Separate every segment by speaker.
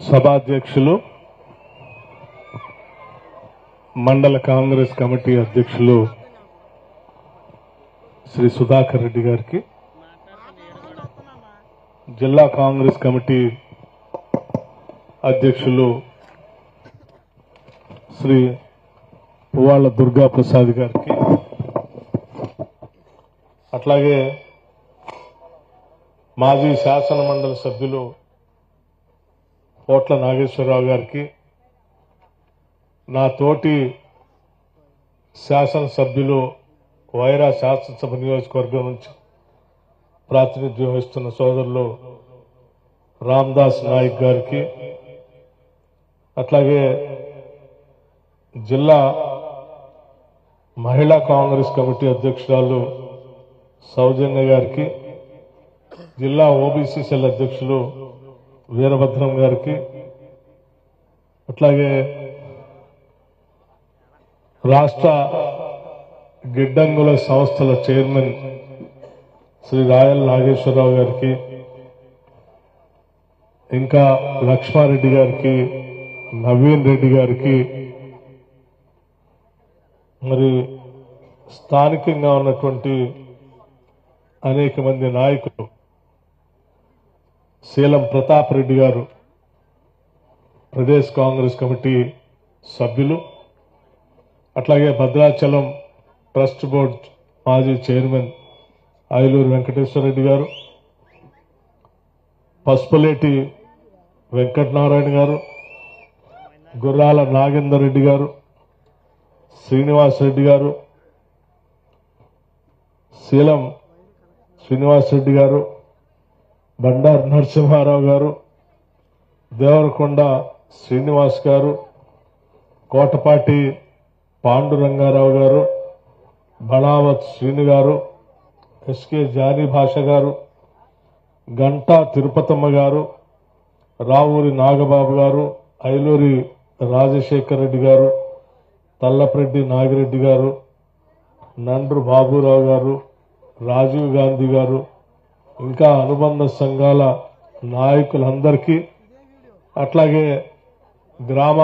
Speaker 1: సభాధ్యక్షులు, మండల కాంగ్రెస్ కమిటీ అధ్యక్షులు శ్రీ సుధాకర్ రెడ్డి గారికి, జిల్లా కాంగ్రెస్ కమిటీ అధ్యక్షులు శ్రీ పువ్వాళ్ల దుర్గా ప్రసాద్ గారికి, అట్లాగే మాజీ శాసన మండలి సభ్యులు పోట్ల నాగేశ్వరరావు గారికి, నా తోటి శాసనసభ్యులు వైరా శాసనసభ నియోజకవర్గం నుంచి ప్రాతినిధ్యం వహిస్తున్న సోదరులు రామ్దాస్ నాయక్ గారికి, అట్లాగే జిల్లా మహిళా కాంగ్రెస్ కమిటీ అధ్యక్షురాలు సౌజన్య గారికి, జిల్లా ఓబీసీ సెల్ అధ్యక్షులు వీరభద్రం గారికి, అట్లాగే రాష్ట్ర గిడ్డంగుల సంస్థల చైర్మన్ శ్రీ రాయల్ నాగేశ్వరరావు గారికి, ఇంకా లక్ష్మారెడ్డి గారికి, నవీన్ రెడ్డి గారికి, మరి స్థానికంగా ఉన్నటువంటి అనేక మంది నాయకులు, శీలం ప్రతాప్ రెడ్డి గారు ప్రదేశ్ కాంగ్రెస్ కమిటీ సభ్యులు, అట్లాగే భద్రాచలం ట్రస్ట్ బోర్డు మాజీ చైర్మన్ ఐలూరు వెంకటేశ్వర రెడ్డి గారు, పసుపులేటి వెంకటనారాయణ గారు, గుర్రాల నాగేందర్ రెడ్డి గారు, శ్రీనివాస్ రెడ్డి గారు, శీలం శ్రీనివాస్ రెడ్డి గారు, బండారు నరసింహారావు గారు, దేవరకొండ శ్రీనివాస్ గారు, కోటపాటి పాండురంగారావు గారు, బళావత్ శ్రీను గారు, ఎస్కే జానీ భాష గారు, గంటా తిరుపతమ్మ గారు, రావూరి నాగబాబు గారు, ఐలూరి రాజశేఖర్ రెడ్డి గారు, తల్లపరెడ్డి నాగిరెడ్డి గారు, నండ్రు బాబురావు గారు, రాజీవ్ గాంధీ గారు, ఇంకా అనుబంధ సంఘాల నాయకులందరికీ, అట్లాగే గ్రామ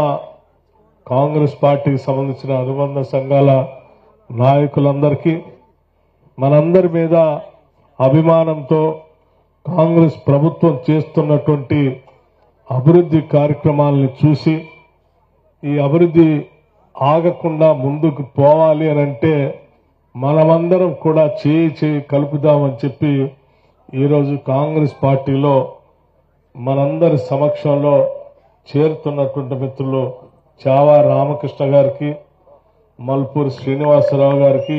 Speaker 1: కాంగ్రెస్ పార్టీకి సంబంధించిన అనుబంధ సంఘాల నాయకులందరికీ, మనందరి మీద అభిమానంతో కాంగ్రెస్ ప్రభుత్వం చేస్తున్నటువంటి అభివృద్ధి కార్యక్రమాలను చూసి ఈ అభివృద్ధి ఆగకుండా ముందుకు పోవాలి అనంటే మనమందరం కూడా చేయి కలుపుదామని చెప్పి ఈరోజు కాంగ్రెస్ పార్టీలో మనందరి సమక్షంలో చేరుతున్నటువంటి మిత్రులు చావా రామకృష్ణ గారికి, మల్పూర్ శ్రీనివాసరావు గారికి,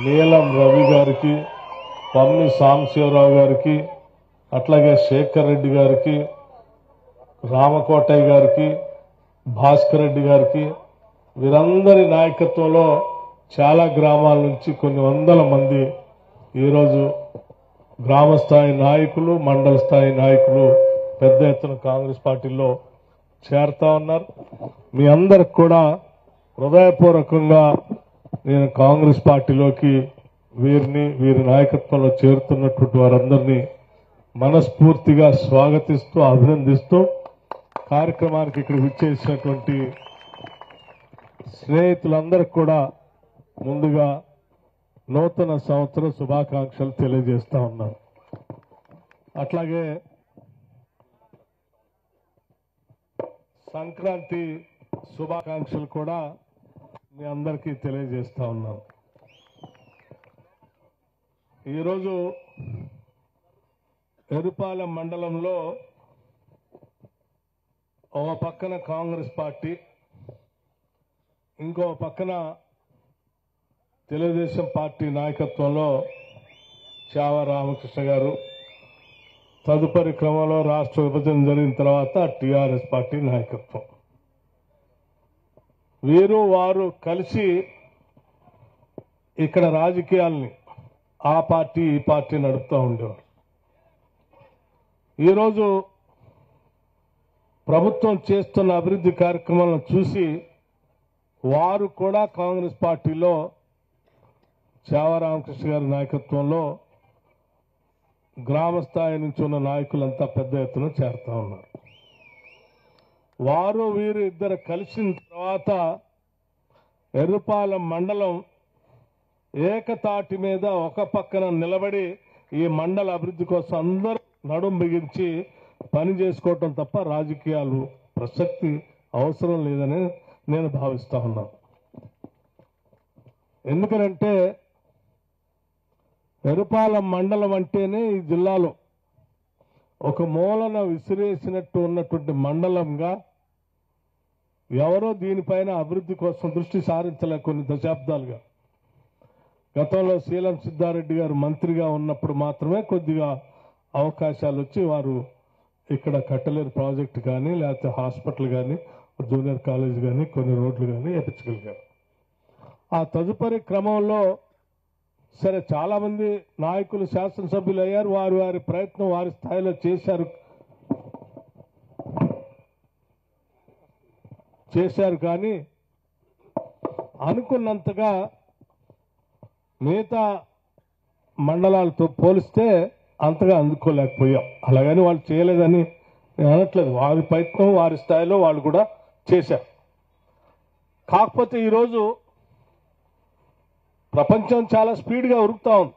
Speaker 1: నీలం రవి గారికి, పమ్మి సాంబశివరావు గారికి, అట్లాగే శేఖర్ రెడ్డి గారికి, రామకోటయ్య గారికి, భాస్కర్ రెడ్డి గారికి, వీరందరి నాయకత్వంలో చాలా గ్రామాల నుంచి కొన్ని వందల మంది ఈరోజు గ్రామ స్థాయి నాయకులు, మండల స్థాయి నాయకులు పెద్ద ఎత్తున కాంగ్రెస్ పార్టీలో చేరుతా ఉన్నారు. మీ అందరికి కూడా హృదయపూర్వకంగా నేను కాంగ్రెస్ పార్టీలోకి వీరి నాయకత్వంలో చేరుతున్నటువంటి వారందరినీ మనస్ఫూర్తిగా స్వాగతిస్తూ అభినందిస్తూ కార్యక్రమానికి ఇక్కడ విచ్చేసినటువంటి స్నేహితులందరికీ కూడా ముందుగా నూతన సంవత్సర శుభాకాంక్షలు తెలియజేస్తా ఉన్నాను. అట్లాగే సంక్రాంతి శుభాకాంక్షలు కూడా మీ అందరికీ తెలియజేస్తా ఉన్నాను. ఈరోజు ఎరుపాలెం మండలంలో ఒక పక్కన కాంగ్రెస్ పార్టీ, ఇంకో పక్కన తెలుగుదేశం పార్టీ నాయకత్వంలో చావా రామకృష్ణ గారు, తదుపరి క్రమంలో రాష్ట్ర విభజన జరిగిన తర్వాత టీఆర్ఎస్ పార్టీ నాయకత్వం, వారు కలిసి ఇక్కడ రాజకీయాల్ని ఆ పార్టీ ఈ పార్టీ నడుపుతూ ఉండేవారు. ఈరోజు ప్రభుత్వం చేస్తున్న అభివృద్ధి కార్యక్రమాలను చూసి వారు కూడా కాంగ్రెస్ పార్టీలో చావా రామకృష్ణ గారి నాయకత్వంలో గ్రామ స్థాయి నుంచి ఉన్న నాయకులంతా పెద్ద ఎత్తున చేరుతా ఉన్నారు. వారు వీరు ఇద్దరు కలిసిన తర్వాత ఎర్రుపాలెం మండలం ఏకతాటి మీద ఒక పక్కన నిలబడి ఈ మండల అభివృద్ధి కోసం అందరూ నడుం బిగించి పని చేసుకోవటం తప్ప రాజకీయాలు ప్రసక్తి అవసరం లేదని నేను భావిస్తా ఉన్నాను. ఎందుకంటే ఎర్రుపాలెం మండలం అంటేనే ఈ జిల్లాలో ఒక మూలన విసిరేసినట్టు ఉన్నటువంటి మండలంగా ఎవరో దీనిపైన అభివృద్ధి కోసం దృష్టి సారించలే కొన్ని దశాబ్దాలుగా. గతంలో శీలం సిద్ధారెడ్డి గారు మంత్రిగా ఉన్నప్పుడు మాత్రమే కొద్దిగా అవకాశాలు వచ్చి వారు ఇక్కడ కట్టలేరు ప్రాజెక్టు కానీ లేకపోతే హాస్పిటల్ కానీ జూనియర్ కాలేజ్ కానీ కొన్ని రోడ్లు కానీ వేయించగలిగారు. ఆ తదుపరి క్రమంలో సరే చాలామంది నాయకులు శాసనసభ్యులు అయ్యారు, వారి వారి ప్రయత్నం వారి స్థాయిలో చేశారు కానీ అనుకున్నంతగా మిగతా మండలాలతో పోలిస్తే అంతగా అందుకోలేకపోయాం. అలాగని వాళ్ళు చేయలేదని నేను అనట్లేదు, వారి ప్రయత్నం వారి స్థాయిలో వాళ్ళు కూడా చేశారు. కాకపోతే ఈరోజు ప్రపంచం చాలా స్పీడ్గా ఉరుకుతా ఉంది.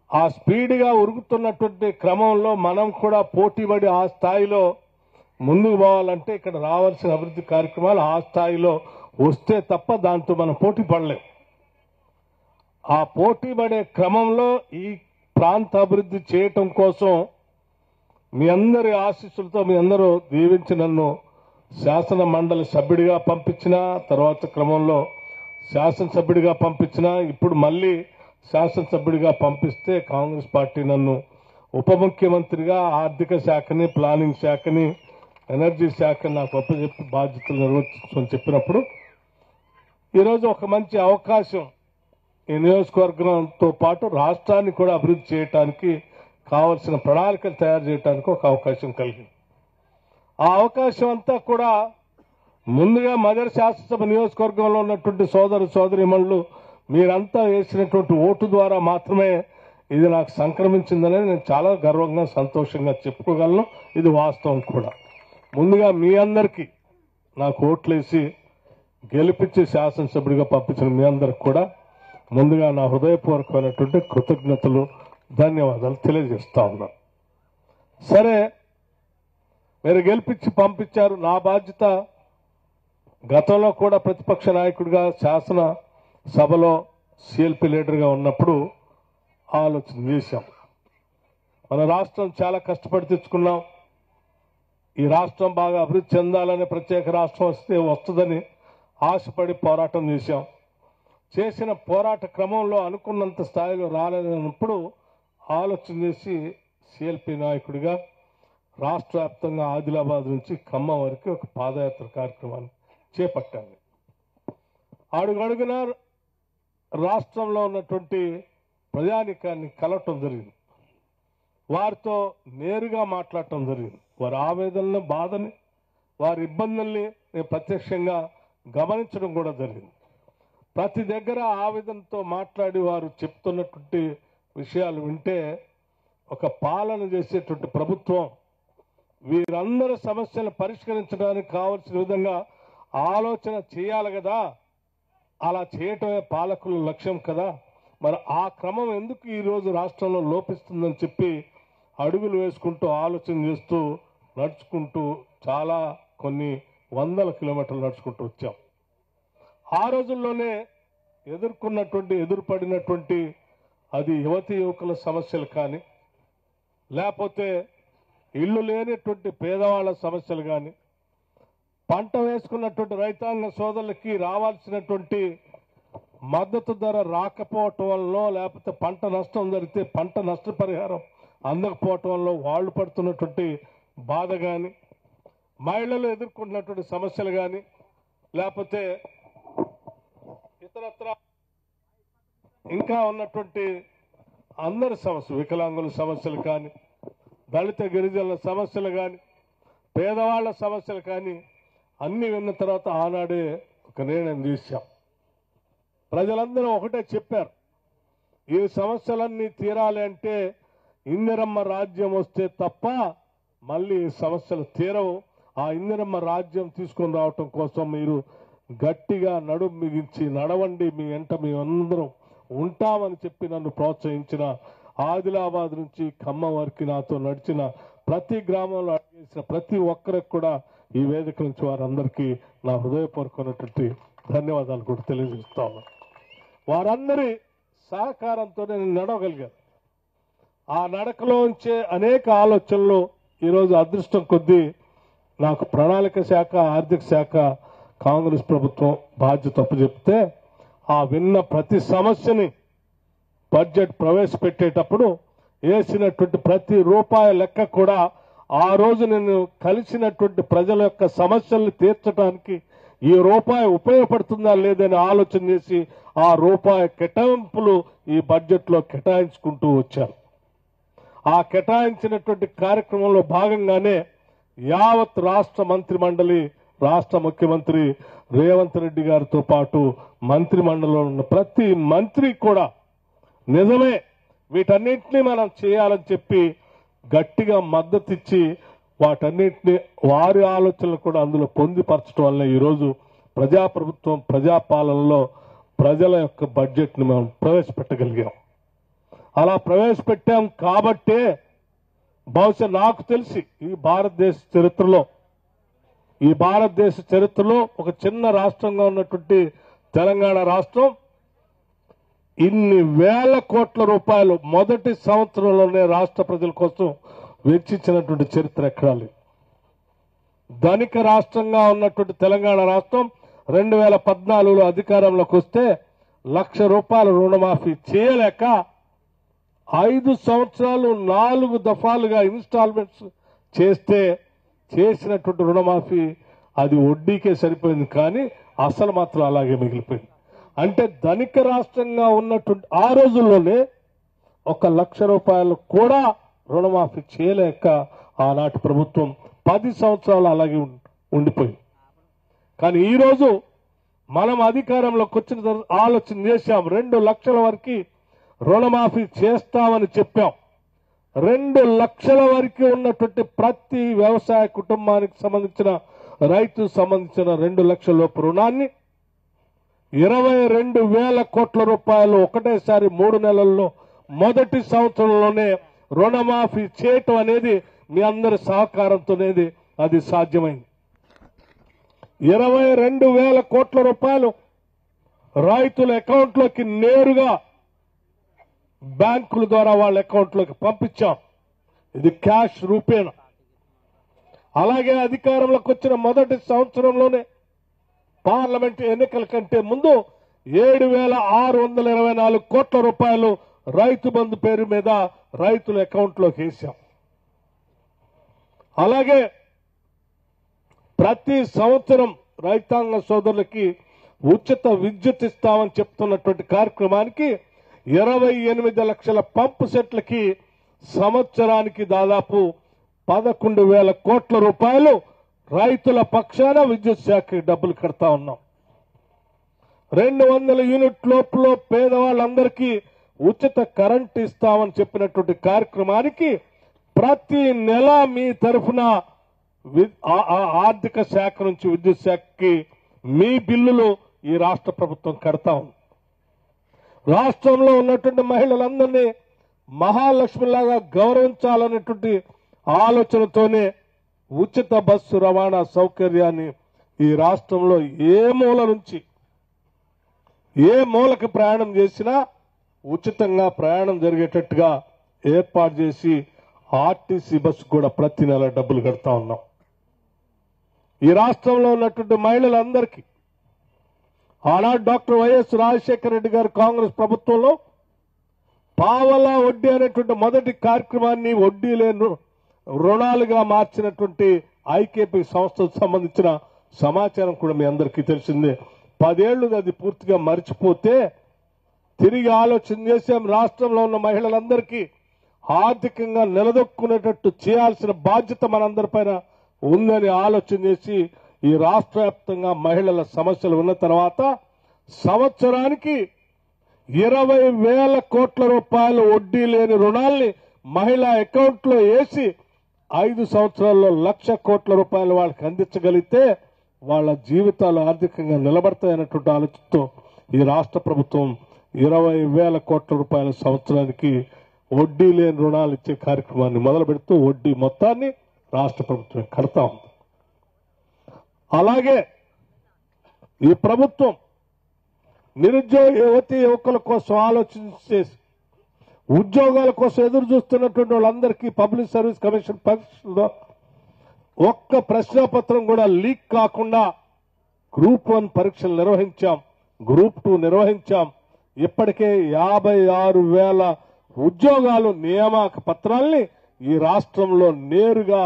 Speaker 1: ఆ స్పీడ్గా ఉరుకుతున్నటువంటి క్రమంలో మనం కూడా పోటీపడి ఆ స్థాయిలో ముందుకు పోవాలంటే ఇక్కడ రావాల్సిన అభివృద్ధి కార్యక్రమాలు ఆ స్థాయిలో వస్తే తప్ప దాంతో మనం పోటీ పడలేం. ఆ పోటీ పడే క్రమంలో ఈ ప్రాంత అభివృద్ధి చేయటం కోసం మీ అందరి ఆశీస్సులతో మీ అందరూ దీవించి నన్ను శాసన మండలి సభ్యుడిగా పంపించిన తర్వాత క్రమంలో శాసనసభ్యుడిగా పంపించిన ఇప్పుడు మళ్ళీ శాసనసభ్యుడిగా పంపిస్తే కాంగ్రెస్ పార్టీ నన్ను ఉప ముఖ్యమంత్రిగా ఆర్థిక శాఖని ప్లానింగ్ శాఖని ఎనర్జీ శాఖని నాకు అప్పచెప్పి బాధ్యతలు నిర్వర్తించమని చెప్పినప్పుడు ఈరోజు ఒక మంచి అవకాశం ఈ నియోజకవర్గంతో పాటు రాష్ట్రాన్ని కూడా అభివృద్ధి చేయడానికి కావలసిన ప్రణాళికలు తయారు చేయడానికి ఒక అవకాశం కలిగింది. ఆ అవకాశం అంతా కూడా ముందుగా మదర్ శాసనసభ నియోజకవర్గంలో ఉన్నటువంటి సోదరు సోదరీమణులు మీరంతా వేసినటువంటి ఓటు ద్వారా మాత్రమే ఇది నాకు సంక్రమించిందని నేను చాలా గర్వంగా సంతోషంగా చెప్పుకోగలను. ఇది వాస్తవం కూడా. ముందుగా మీ అందరికీ నాకు ఓట్లేసి గెలిపించి శాసనసభ్యుడిగా పంపించిన మీ అందరికి కూడా ముందుగా నా హృదయపూర్వకమైనటువంటి కృతజ్ఞతలు ధన్యవాదాలు తెలియజేస్తా ఉన్నాను. సరే, మీరు గెలిపించి పంపించారు. నా బాధ్యత గతంలో కూడా ప్రతిపక్ష నాయకుడిగా శాసన సభలో సిఎల్పి లీడర్గా ఉన్నప్పుడు ఆలోచన చేశాం. మన రాష్ట్రం చాలా కష్టపడి తెచ్చుకున్నాం. ఈ రాష్ట్రం బాగా అభివృద్ధి చెందాలనే ప్రత్యేక రాష్ట్రం వస్తుందని ఆశపడి పోరాటం చేశాం. చేసిన పోరాట క్రమంలో అనుకున్నంత స్థాయిలో రాలేనప్పుడు ఆలోచన చేసి సిఎల్పి నాయకుడిగా రాష్ట్ర వ్యాప్తంగా ఆదిలాబాద్ నుంచి ఖమ్మం వరకు ఒక పాదయాత్ర కార్యక్రమాన్ని చేపట్టాను. అడుగడుగునా రాష్ట్రంలో ఉన్నటువంటి ప్రజానికాన్ని కలవటం జరిగింది. వారితో నేరుగా మాట్లాడటం జరిగింది. వారి ఆవేదనను, బాధని, వారి ఇబ్బందుల్ని నేను ప్రత్యక్షంగా గమనించడం కూడా జరిగింది. ప్రతి దగ్గర ఆవేదనతో మాట్లాడి వారు చెప్తున్నటువంటి విషయాలు వింటే ఒక పాలన చేసేటువంటి ప్రభుత్వం వీరందరి సమస్యలను పరిష్కరించడానికి కావలసిన విధంగా ఆలోచన చేయాలి కదా. అలా చేయటమే పాలకుల లక్ష్యం కదా. మరి ఆ క్రమం ఎందుకు ఈరోజు రాష్ట్రంలో లోపిస్తుందని చెప్పి అడుగులు వేసుకుంటూ ఆలోచన చేస్తూ నడుచుకుంటూ చాలా కొన్ని వందల కిలోమీటర్లు నడుచుకుంటూ వచ్చాం. ఆ రోజుల్లోనే ఎదురుపడినటువంటి అది యువతీ యువకుల సమస్యలు కానీ లేకపోతే ఇల్లు లేనటువంటి పేదవాళ్ల సమస్యలు కానీ పంట వేసుకున్నటువంటి రైతాంగ సోదరులకి రావాల్సినటువంటి మద్దతు ధర రాకపోవటం వల్ల లేకపోతే పంట నష్టం జరిగితే పంట నష్టపరిహారం అందకపోవటం వల్ల వాళ్ళు పడుతున్నటువంటి బాధ కానీ మహిళలు ఎదుర్కొంటున్నటువంటి సమస్యలు కానీ లేకపోతే ఇతరత్ర ఇంకా ఉన్నటువంటి అందరి సమస్యలు, వికలాంగుల సమస్యలు కానీ దళిత గిరిజనుల సమస్యలు కానీ పేదవాళ్ల సమస్యలు కానీ అన్ని విన్న తర్వాత ఆనాడే ఒక నిర్ణయం తీశాం. ప్రజలందరూ ఒకటే చెప్పారు, ఈ సమస్యలన్నీ తీరాలి అంటే ఇందిరమ్మ రాజ్యం వస్తే తప్ప మళ్ళీ ఈ సమస్యలు తీరవు. ఆ ఇందిరమ్మ రాజ్యం తీసుకొని రావటం కోసం మీరు గట్టిగా నడుం మిగించి నడవండి, మీ వెంట మీ అందరం ఉంటామని చెప్పి నన్ను ప్రోత్సహించిన, ఆదిలాబాద్ నుంచి ఖమ్మం వరకు నాతో నడిచిన, ప్రతి గ్రామంలో అడిగేసిన ప్రతి ఒక్కరికి కూడా ఈ వేదిక నుంచి వారందరికీ నా హృదయపూర్వకమైనటువంటి ధన్యవాదాలు కూడా తెలియజేస్తా ఉన్నాను. వారందరి సహకారంతో నేను నడవగలిగాను. ఆ నడకలోంచే అనేక ఆలోచనలు ఈరోజు అదృష్టం కొద్దీ నాకు ప్రణాళిక శాఖ, ఆర్థిక శాఖ కాంగ్రెస్ ప్రభుత్వం బాధ్యత అప్పచెప్తే ఆ విన్న ప్రతి సమస్యని బడ్జెట్ ప్రవేశపెట్టేటప్పుడు వేసినటువంటి ప్రతి రూపాయి లెక్క కూడా ఆ రోజు నేను కలిసినటువంటి ప్రజల యొక్క సమస్యల్ని తీర్చడానికి ఈ రూపాయి ఉపయోగపడుతుందా లేదని ఆలోచన చేసి ఆ రూపాయి కేటాయింపులు ఈ బడ్జెట్లో కేటాయించుకుంటూ వచ్చారు. ఆ కేటాయించినటువంటి కార్యక్రమంలో భాగంగానే యావత్ రాష్ట్ర మంత్రి మండలి, రాష్ట్ర ముఖ్యమంత్రి రేవంత్ రెడ్డి గారితో పాటు మంత్రి మండలిలో ఉన్న ప్రతి మంత్రి కూడా నిజమే వీటన్నింటినీ మనం చేయాలని చెప్పి గట్టిగా మద్దతిచ్చి వాటన్నింటినీ వారి ఆలోచనలు కూడా అందులో పొందిపరచడం వల్ల ఈరోజు ప్రజాప్రభుత్వం, ప్రజాపాలనలో ప్రజల యొక్క బడ్జెట్ని మనం ప్రవేశపెట్టగలిగాం. అలా ప్రవేశపెట్టాం కాబట్టే బహుశా నాకు తెలిసి ఈ భారతదేశ చరిత్రలో ఒక చిన్న రాష్ట్రంగా ఉన్నటువంటి తెలంగాణ రాష్ట్రం ఇన్ని వేల కోట్ల రూపాయలు మొదటి సంవత్సరంలోనే రాష్ట్ర ప్రజల కోసం వెచ్చించినటువంటి చరిత్ర ఎక్కడా లేదు. ధనిక రాష్ట్రంగా ఉన్నటువంటి తెలంగాణ రాష్ట్రం 2014లో అధికారంలోకి వస్తే ₹1,00,000 రుణమాఫీ చేయలేక 5 సంవత్సరాలు 4 దఫాలుగా ఇన్స్టాల్మెంట్స్ చేస్తే చేసినటువంటి రుణమాఫీ అది వడ్డీకే సరిపోయింది, కానీ అసలు మాత్రం అలాగే మిగిలిపోయింది. అంటే ధనిక రాష్ట్రంగా ఉన్నటువంటి ఆ రోజుల్లోనే ₹1,00,000 కూడా రుణమాఫీ చేయలేక ఆనాటి ప్రభుత్వం 10 సంవత్సరాలు అలాగే ఉండిపోయింది. కానీ ఈరోజు మనం అధికారంలోకి వచ్చిన తర్వాత ఆలోచన చేశాం, 2 లక్షల వరకు రుణమాఫీ చేస్తామని చెప్పాం. 2 లక్షల వరకు ఉన్నటువంటి ప్రతి వ్యవసాయ కుటుంబానికి సంబంధించిన, రైతు సంబంధించిన 2 లక్షల లోపు రుణాన్ని 22,000 కోట్ల రూపాయలు ఒకటేసారి 3 నెలల్లో మొదటి సంవత్సరంలోనే రుణమాఫీ చేయటం అనేది మీ అందరి సహకారంతోనేది అది సాధ్యమైంది. 22,000 కోట్ల రూపాయలు రైతుల అకౌంట్లోకి నేరుగా బ్యాంకుల ద్వారా వాళ్ళ అకౌంట్లోకి పంపించాం. ఇది క్యాష్ రూపేణ. అలాగే అధికారంలోకి వచ్చిన మొదటి సంవత్సరంలోనే పార్లమెంట్ ఎన్నికల కంటే ముందు 7,624 కోట్ల రూపాయలు రైతు బంధు పేరు మీద రైతుల అకౌంట్లోకి వేశాం. అలాగే ప్రతి సంవత్సరం రైతాంగ సోదరులకి ఉచిత విద్యుత్ ఇస్తామని చెప్తున్నటువంటి కార్యక్రమానికి 28 లక్షల పంపు సెట్లకి సంవత్సరానికి దాదాపు 11,000 కోట్ల రూపాయలు రైతుల పక్షాన విద్యుత్ శాఖకి డబ్బులు కడతా ఉన్నాం. 200 యూనిట్ లోపల పేదవాళ్ళందరికీ ఉచిత కరెంట్ ఇస్తామని చెప్పినటువంటి కార్యక్రమానికి ప్రతి నెల మీ తరఫున ఆర్థిక శాఖ నుంచి విద్యుత్ శాఖకి మీ బిల్లులు ఈ రాష్ట్ర ప్రభుత్వం కడతా ఉంది. రాష్ట్రంలో ఉన్నటువంటి మహిళలందరినీ మహాలక్ష్మిలాగా గౌరవించాలనేటువంటి ఆలోచనతోనే ఉచిత బస్సు రవాణా సౌకర్యాన్ని ఈ రాష్ట్రంలో ఏ మూల నుంచి ఏ మూలకి ప్రయాణం చేసినా ఉచితంగా ప్రయాణం జరిగేటట్టుగా ఏర్పాటు చేసి ఆర్టీసీ బస్సు కూడా ప్రతి నెల డబ్బులు కడతా ఉన్నాం. ఈ రాష్ట్రంలో ఉన్నటువంటి మహిళలందరికీ ఆనాడు డాక్టర్ వైఎస్ రాజశేఖర రెడ్డి గారు కాంగ్రెస్ ప్రభుత్వంలో పావలా వడ్డీ అనేటువంటి మొదటి కార్యక్రమాన్ని వడ్డీ లేని రుణాలుగా మార్చినటువంటి ఐకేపీ సంస్థకు సంబంధించిన సమాచారం కూడా మీ అందరికీ తెలిసిందే. 10 ఏళ్లు అది పూర్తిగా మర్చిపోతే తిరిగి ఆలోచన చేసాం. రాష్ట్రంలో ఉన్న మహిళలందరికీ ఆర్థికంగా నిలదొక్కునేటట్టు చేయాల్సిన బాధ్యత మనందరిపైన ఉందని ఆలోచన చేసి ఈ రాష్ట్ర వ్యాప్తంగా మహిళల సమస్యలు ఉన్న తర్వాత సంవత్సరానికి 20,000 కోట్ల రూపాయలు వడ్డీ లేని రుణాల్ని మహిళా అకౌంట్లో వేసి 5 సంవత్సరాల్లో 1,00,000 కోట్ల రూపాయలు వాళ్ళకి అందించగలిగితే వాళ్ళ జీవితాలు ఆర్థికంగా నిలబడతాయన్నటువంటి ఆలోచనతో ఈ రాష్ట్ర ప్రభుత్వం 20,000 కోట్ల రూపాయల సంవత్సరానికి వడ్డీ లేని రుణాలు ఇచ్చే కార్యక్రమాన్ని మొదలు పెడుతూ వడ్డీ మొత్తాన్ని రాష్ట్ర ప్రభుత్వం కడతా ఉంది. అలాగే ఈ ప్రభుత్వం నిరుద్యోగ యువకుల కోసం ఆలోచించి ఉద్యోగాల కోసం ఎదురు చూస్తున్నటువంటి వాళ్ళందరికీ పబ్లిక్ సర్వీస్ కమిషన్ పరీక్షలో ఒక్క ప్రశ్నాపత్రం కూడా లీక్ కాకుండా గ్రూప్ 1 పరీక్షలు నిర్వహించాం, గ్రూప్ 2 నిర్వహించాం. ఇప్పటికే 56,000 ఉద్యోగాలు నియామక పత్రాల్ని ఈ రాష్ట్రంలో నేరుగా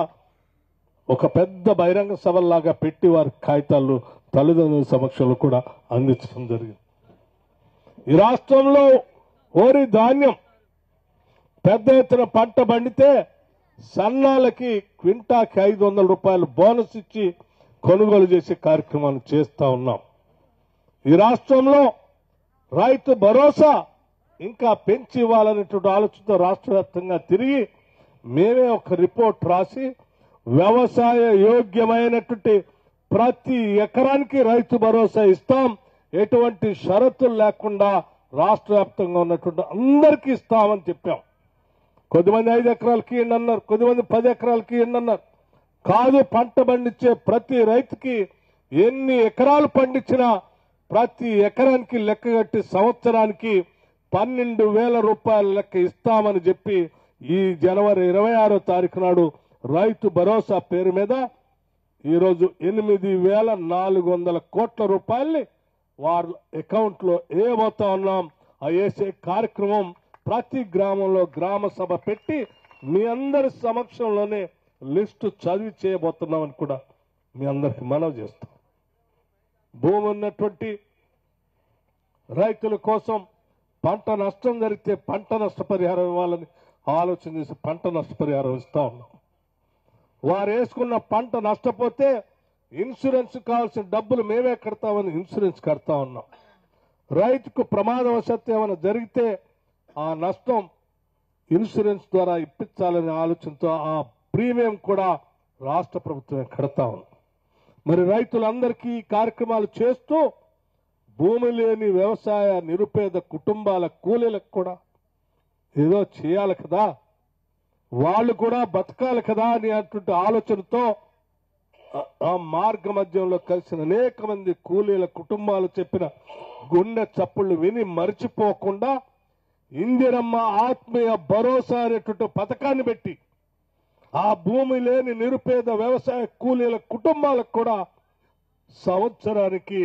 Speaker 1: ఒక పెద్ద బహిరంగ సభల్లాగా పెట్టి వారి కాగితాలు తల్లిదండ్రుల సమక్షంలో కూడా అందించడం జరిగింది. ఈ రాష్ట్రంలో వరి ధాన్యం పెద్ద ఎత్తున పంట పండితే సన్నాలకి క్వింటాకి 500 రూపాయలు బోనస్ ఇచ్చి కొనుగోలు చేసే కార్యక్రమాన్ని చేస్తా ఉన్నాం. ఈ రాష్ట్రంలో రైతు భరోసా ఇంకా పెంచి ఇవ్వాలనేటువంటి ఆలోచనతో రాష్ట్ర వ్యాప్తంగా తిరిగి మేమే ఒక రిపోర్ట్ రాసి వ్యవసాయ యోగ్యమైనటువంటి ప్రతి ఎకరానికి రైతు భరోసా ఇస్తాం, ఎటువంటి షరతులు లేకుండా రాష్ట్ర వ్యాప్తంగా ఉన్నటువంటి అందరికీ ఇస్తామని చెప్పాం. కొద్దిమంది 5 ఎకరాలకి ఇవ్వండి అన్నారు, కొద్దిమంది 10 ఎకరాలకి ఇవ్వండి అన్నారు. కాదు, పంట పండించే ప్రతి రైతుకి ఎన్ని ఎకరాలు పండించినా ప్రతి ఎకరానికి లెక్కగట్టి సంవత్సరానికి 12,000 రూపాయల లెక్క ఇస్తామని చెప్పి ఈ జనవరి 26వ తారీఖు నాడు రైతు భరోసా పేరు మీద ఈరోజు 8,400 కోట్ల రూపాయల్ని వారి అకౌంట్ లో ఏమవుతా ఉన్నాం ఆ వేసే కార్యక్రమం ప్రతి గ్రామంలో గ్రామ సభ పెట్టి మీ అందరి సమక్షంలోనే లిస్టు చదివి చేయబోతున్నామని కూడా మీ అందరికి మనవి చేస్తాం. భూమి ఉన్నటువంటి రైతుల కోసం పంట నష్టం జరిగితే పంట నష్టపరిహారం ఇవ్వాలని ఆలోచన చేసి పంట నష్టపరిహారం ఇస్తా ఉన్నాం. వారు వేసుకున్న పంట నష్టపోతే ఇన్సూరెన్స్ కావాల్సిన డబ్బులు మేమే కడతామని ఇన్సూరెన్స్ కడతా ఉన్నాం. రైతుకు ప్రమాదవశాత్తు ఏమైనా జరిగితే ఆ నష్టం ఇన్సూరెన్స్ ద్వారా ఇప్పించాలనే ఆలోచనతో ఆ ప్రీమియం కూడా రాష్ట్ర ప్రభుత్వమే కడతా ఉంది. మరి రైతులందరికీ ఈ కార్యక్రమాలు చేస్తూ భూమి లేని వ్యవసాయ నిరుపేద కుటుంబాల కూలీలకు కూడా ఏదో చేయాలి కదా, వాళ్ళు కూడా బతకాలి కదా అని అటువంటి ఆలోచనతో ఆ మార్గ మధ్యంలో కలిసిన అనేక మంది కూలీల కుటుంబాలు చెప్పిన గుండె చప్పుళ్లు విని మర్చిపోకుండా ఇందిరమ్మ ఆత్మీయ భరోసా అనేటువంటి పథకాన్ని పెట్టి ఆ భూమి లేని నిరుపేద వ్యవసాయ కూలీల కుటుంబాలకు కూడా సంవత్సరానికి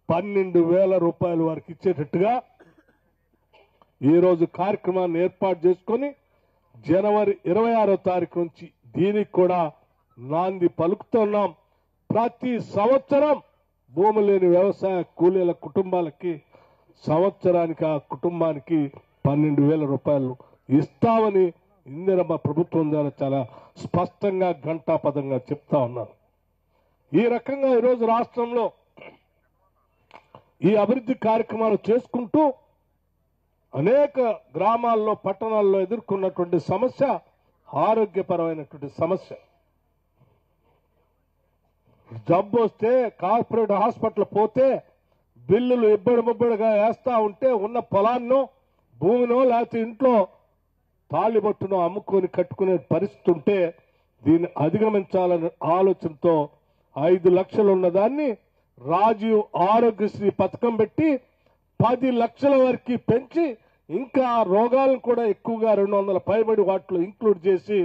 Speaker 1: 12,000 రూపాయలు వారికి ఇచ్చేటట్టుగా ఈరోజు కార్యక్రమాన్ని ఏర్పాటు చేసుకొని జనవరి 26వ తారీఖు నుంచి దీనికి కూడా నాంది పలుకుతున్నాం. ప్రతి సంవత్సరం భూమి లేని వ్యవసాయ కూలీల కుటుంబాలకి సంవత్సరానికి ఆ కుటుంబానికి 12,000 రూపాయలు ఇస్తామని ఇందిరమ్మ ప్రభుత్వం ద్వారా చాలా స్పష్టంగా ఘంటాపదంగా చెప్తా ఉన్నారు. ఈ రకంగా ఈరోజు రాష్ట్రంలో ఈ అభివృద్ధి కార్యక్రమాలు చేసుకుంటూ అనేక గ్రామాల్లో పట్టణాల్లో ఎదుర్కొన్నటువంటి సమస్య ఆరోగ్యపరమైనటువంటి సమస్య. జబ్బు వస్తే కార్పొరేట్ హాస్పిటల్ పోతే బిల్లులు ఇబ్బడిముబ్బడిగా వేస్తా ఉంటే ఉన్న పొలాన్నో భూమినో లేకపోతే ఇంట్లో తాళిబొట్టునో అమ్ముకొని కట్టుకునే పరిస్థితి ఉంటే దీన్ని అధిగమించాలనే ఆలోచనతో 5 లక్షలు ఉన్నదాన్ని రాజీవ్ ఆరోగ్యశ్రీ పథకం పెట్టి 10 లక్షల వరకు పెంచి ఇంకా రోగాలను కూడా ఎక్కువగా 200 పైబడి వాటిలో ఇంక్లూడ్ చేసి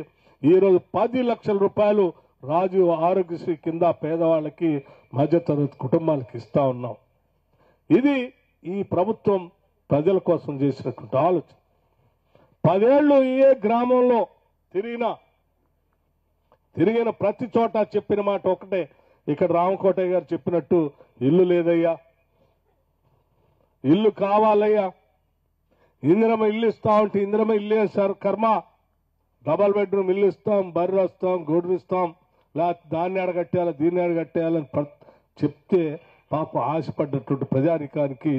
Speaker 1: ఈరోజు 10 లక్షల రూపాయలు రాజీవ్ ఆరోగ్యశ్రీ కింద పేదవాళ్ళకి మధ్యతరగతి కుటుంబాలకు ఇస్తా ఉన్నాం. ఇది ఈ ప్రభుత్వం ప్రజల కోసం చేసినటువంటి ఆలోచన. 10 ఏళ్లు ఏ గ్రామంలో తిరిగిన ప్రతి చోట చెప్పిన మాట ఒకటే, ఇక్కడ రామకోటయ్య గారు చెప్పినట్టు ఇల్లు లేదయ్యా, ఇల్లు కావాలయ్యా, ఇందిరమ్మ ఇల్లు ఇస్తా ఉంటే ఇందిరమ్మ ఇల్లు సార్ కర్మ, డబల్ బెడ్రూమ్ ఇల్లు ఇస్తాం, బర్రె వస్తాం, గొడ్రు ఇస్తాం, లేకపోతే దాన్ని అడగట్టేయాలి దీన్ని అడగట్టేయాలని చెప్తే పాప ఆశపడ్డటువంటి ప్రజానికానికి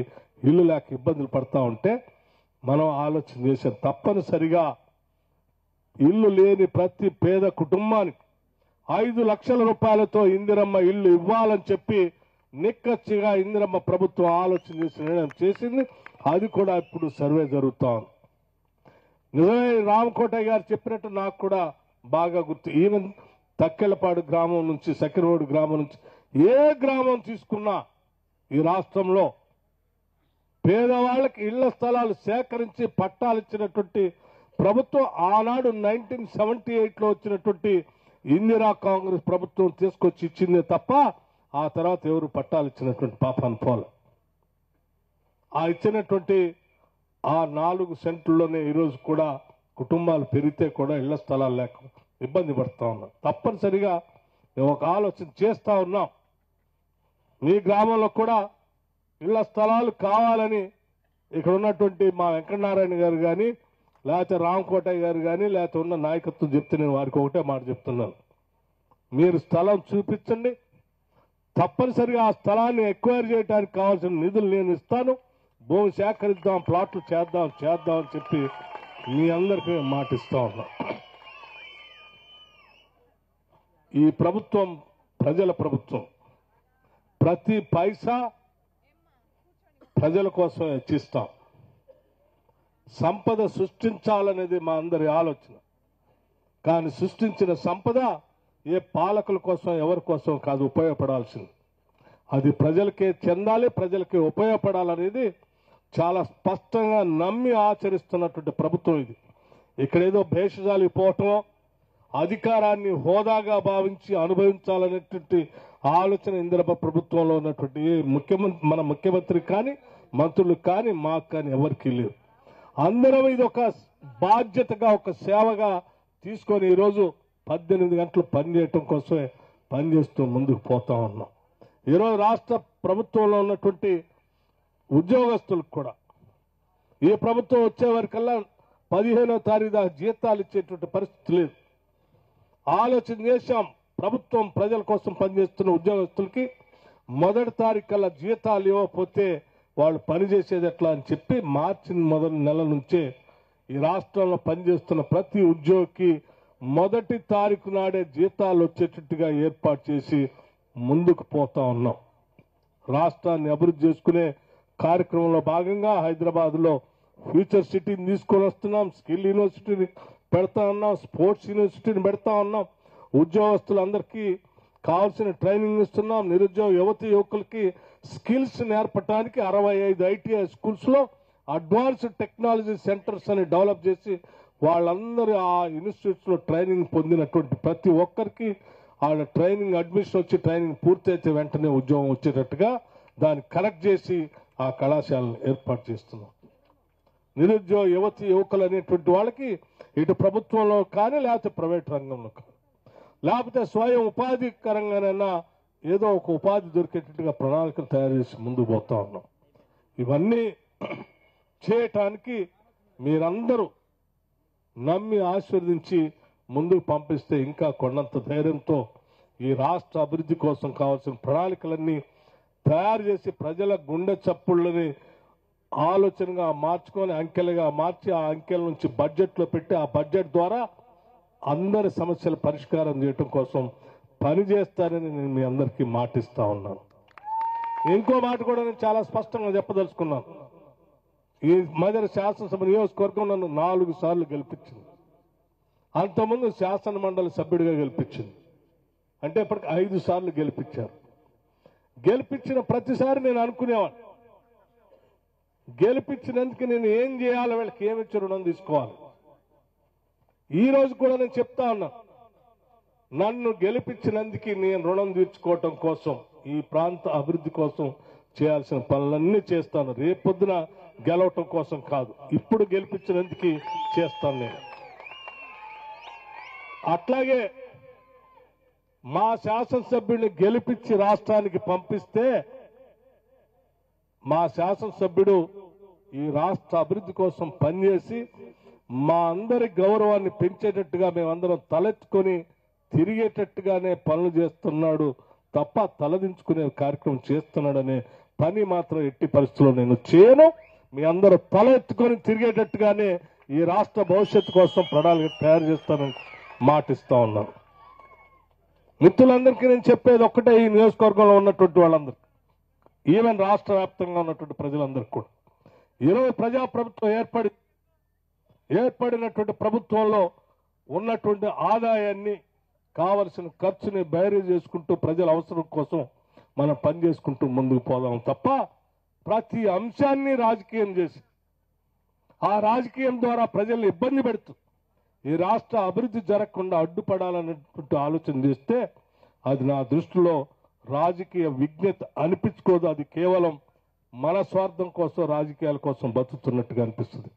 Speaker 1: ఇల్లు లేక ఇబ్బందులు పడతా ఉంటే మనం ఆలోచన చేసాం. తప్పనిసరిగా ఇల్లు లేని ప్రతి పేద కుటుంబానికి 5 లక్షల రూపాయలతో ఇందిరమ్మ ఇల్లు ఇవ్వాలని చెప్పి నిక్కచ్చిగా ఇందిరమ్మ ప్రభుత్వం ఆలోచన చేసి నిర్ణయం చేసింది. అది కూడా ఇప్పుడు సర్వే జరుగుతా ఉంది. నిజమే రామకోటయ్య గారు చెప్పినట్టు నాకు కూడా బాగా గుర్తు. ఈవెన్ తక్కెళ్ళపాడు గ్రామం నుంచి, సకిరవోడు గ్రామం నుంచి ఏ గ్రామం తీసుకున్నా ఈ రాష్ట్రంలో పేదవాళ్ళకి ఇళ్ల స్థలాలు సేకరించి పట్టాలు ఇచ్చినటువంటి ప్రభుత్వం ఆనాడు 1978లో వచ్చినటువంటి ఇందిరా కాంగ్రెస్ ప్రభుత్వం తీసుకొచ్చి ఇచ్చిందే తప్ప ఆ తర్వాత ఎవరు పట్టాలు ఇచ్చినటువంటి పాపాన్ని పోలే. ఆ ఇచ్చినటువంటి ఆ 4 సెంట్లలోనే ఈరోజు కూడా కుటుంబాలు పెరిగితే కూడా ఇళ్ల స్థలాలు లేక ఇబ్బంది పడుతూ ఉన్నాం. తప్పనిసరిగా మేము ఒక ఆలోచన చేస్తూ ఉన్నాం. మీ గ్రామంలో కూడా ఇళ్ల స్థలాలు కావాలని ఇక్కడ ఉన్నటువంటి మా వెంకటనారాయణ గారు కానీ, లేకపోతే రామకోటయ్య గారు కానీ, లేకపోతే ఉన్న నాయకత్వం చెప్తే నేను వారికి ఒకటే మాట చెప్తున్నాను. మీరు స్థలం చూపించండి, తప్పనిసరిగా ఆ స్థలాన్ని ఎక్వైర్ చేయడానికి కావాల్సిన నిధులు నేను ఇస్తాను, భూమి సేకరిద్దాం, ప్లాట్లు చేద్దాం అని చెప్పి మీ అందరికీ మాట ఇస్తా ఉన్నాం. ఈ ప్రభుత్వం ప్రజల ప్రభుత్వం. ప్రతి పైసా ప్రజల కోసం హెచ్చిస్తాం. సంపద సృష్టించాలనేది మా అందరి ఆలోచన. కానీ సృష్టించిన సంపద ఏ పాలకుల కోసం ఎవరి కోసం కాదు ఉపయోగపడాల్సింది. అది ప్రజలకే చెందాలి, ప్రజలకే ఉపయోగపడాలనేది చాలా స్పష్టంగా నమ్మి ఆచరిస్తున్నటువంటి ప్రభుత్వం ఇది. ఇక్కడేదో భేషజాలు పోవటమో, అధికారాన్ని హోదాగా భావించి అనుభవించాలనేటువంటి ఆలోచన ఇందిరమ్మ ప్రభుత్వంలో ఉన్నటువంటి మన ముఖ్యమంత్రి కానీ, మంత్రులు కానీ, మాకు కానీ ఎవరికీ లేదు. అందరం ఇది ఒక బాధ్యతగా, ఒక సేవగా తీసుకొని ఈరోజు 18 గంటలు పనిచేయటం కోసమే పనిచేస్తూ ముందుకు పోతా ఉన్నాం. ఈరోజు రాష్ట్ర ప్రభుత్వంలో ఉన్నటువంటి ఉద్యోగస్తులకు కూడా ఈ ప్రభుత్వం వచ్చే వరకల్లా 15వ తారీఖు దాకా జీతాలు ఇచ్చేటువంటి పరిస్థితి లేదు. ఆలోచన చేశాం. ప్రభుత్వం ప్రజల కోసం పనిచేస్తున్న ఉద్యోగస్తులకి మొదటి తారీఖు కల్లా జీతాలు ఇవ్వకపోతే వాళ్ళు పనిచేసేది ఎట్లా అని చెప్పి మార్చి మొదటి నెల నుంచే ఈ రాష్ట్రంలో పనిచేస్తున్న ప్రతి ఉద్యోగికి మొదటి తారీఖు నాడే జీతాలు వచ్చేటట్టుగా ఏర్పాటు చేసి ముందుకు పోతా ఉన్నాం. రాష్ట్రాన్ని అభివృద్ధి చేసుకునే కార్యక్రమంలో భాగంగా హైదరాబాద్లో ఫ్యూచర్ సిటీని తీసుకొని వస్తున్నాం, స్కిల్ యూనివర్సిటీని పెడతా ఉన్నాం, స్పోర్ట్స్ యూనివర్సిటీని పెడతా ఉన్నాం, ఉద్యోగస్తులందరికీ కావాల్సిన ట్రైనింగ్ ఇస్తున్నాం. నిరుద్యోగ యువకులకి స్కిల్స్ నేర్పడానికి 65 ఐటీఐ స్కూల్స్ లో అడ్వాన్స్డ్ టెక్నాలజీ సెంటర్స్ అని డెవలప్ చేసి వాళ్ళందరూ ఆ ఇన్స్టిట్యూట్స్ లో ట్రైనింగ్ పొందినటువంటి ప్రతి ఒక్కరికి వాళ్ళ ట్రైనింగ్ అడ్మిషన్ వచ్చి ట్రైనింగ్ పూర్తయితే వెంటనే ఉద్యోగం వచ్చేటట్టుగా దాన్ని కలెక్ట్ చేసి ఆ కళాశాలను ఏర్పాటు చేస్తున్నాం. నిరుద్యోగ యువకులు అనేటువంటి వాళ్ళకి ఇటు ప్రభుత్వంలో కానీ, లేకపోతే ప్రైవేట్ రంగంలో కానీ, లేకపోతే స్వయం ఉపాధికరంగానైనా ఏదో ఒక ఉపాధి దొరికేటట్టుగా ప్రణాళికలు తయారు చేసి ముందుకు పోతా ఉన్నాం. ఇవన్నీ చేయటానికి మీరందరూ నమ్మి ఆశీర్వదించి ముందుకు పంపిస్తే ఇంకా కొండంత ధైర్యంతో ఈ రాష్ట్ర అభివృద్ధి కోసం కావాల్సిన ప్రణాళికలన్నీ తయారు చేసి ప్రజల గుండె చప్పుళ్ళని ఆలోచనగా మార్చుకొని అంకెలుగా మార్చి ఆ అంకెల నుంచి బడ్జెట్లో పెట్టి ఆ బడ్జెట్ ద్వారా అందరి సమస్యల పరిష్కారం చేయటం కోసం పనిచేస్తారని నేను మీ అందరికీ మాటిస్తా ఉన్నాను. ఇంకో మాట కూడా నేను చాలా స్పష్టంగా చెప్పదలుచుకున్నాను. ఈ మధ్య శాసనసభ నియోజకవర్గం నన్ను 4 సార్లు గెలిపించింది. అంతకుముందు శాసన మండలి సభ్యుడిగా గెలిపించింది. అంటే ఇప్పటికి 5 సార్లు గెలిపించారు. గెలిపించిన ప్రతిసారి నేను అనుకునేవాడిని, గెలిపించినందుకు నేను ఏం చేయాలి, వీళ్ళకి ఏమిచ్చి రుణం తీసుకోవాలి. ఈ రోజు కూడా నేను చెప్తా ఉన్నా, నన్ను గెలిపించినందుకు నేను రుణం తీర్చుకోవటం కోసం, ఈ ప్రాంత అభివృద్ధి కోసం చేయాల్సిన పనులన్నీ చేస్తాను. రేపొద్దున గెలవటం కోసం కాదు, ఇప్పుడు గెలిపించినందుకు చేస్తాను నేను. అట్లాగే మా శాసనసభ్యుడిని గెలిపించి రాష్ట్రానికి పంపిస్తే మా శాసనసభ్యుడు ఈ రాష్ట్ర అభివృద్ధి కోసం పనిచేసి మా అందరి గౌరవాన్ని పెంచేటట్టుగా మేమందరం తలెత్తుకొని తిరిగేటట్టుగానే పనులు చేస్తున్నాడు తప్ప తలదించుకునే కార్యక్రమం చేస్తున్నాడనే పని మాత్రం ఎట్టి పరిస్థితుల్లో నేను చేయను. మీ అందరూ తల ఎత్తుకొని తిరిగేటట్టుగానే ఈ రాష్ట్ర భవిష్యత్తు కోసం ప్రణాళిక తయారు చేస్తానని మాటిస్తా ఉన్నాను. మిత్రులందరికీ నేను చెప్పేది ఒక్కటే, ఈ నియోజకవర్గంలో ఉన్నటువంటి వాళ్ళందరికీ, ఈవెన్ రాష్ట్ర వ్యాప్తంగా ఉన్నటువంటి ప్రజలందరికీ కూడా, ఈరోజు ప్రజాప్రభుత్వం ఏర్పడినటువంటి ప్రభుత్వంలో ఉన్నటువంటి ఆదాయాన్ని, కావలసిన ఖర్చుని బేరీ చేసుకుంటూ ప్రజల అవసరం కోసం మనం పనిచేసుకుంటూ ముందుకు పోదాం తప్ప ప్రతి అంశాన్ని రాజకీయం చేసి ఆ రాజకీయం ద్వారా ప్రజల్ని ఇబ్బంది పెడుతూ ఈ రాష్ట్ర అభివృద్ధి జరగకుండా అడ్డుపడాలనేటువంటి ఆలోచన చేస్తే అది నా దృష్టిలో రాజకీయ విజ్ఞత అనిపించుకోదు. అది కేవలం మన స్వార్థం కోసం, రాజకీయాల కోసం బతుకుతున్నట్టుగా అనిపిస్తుంది.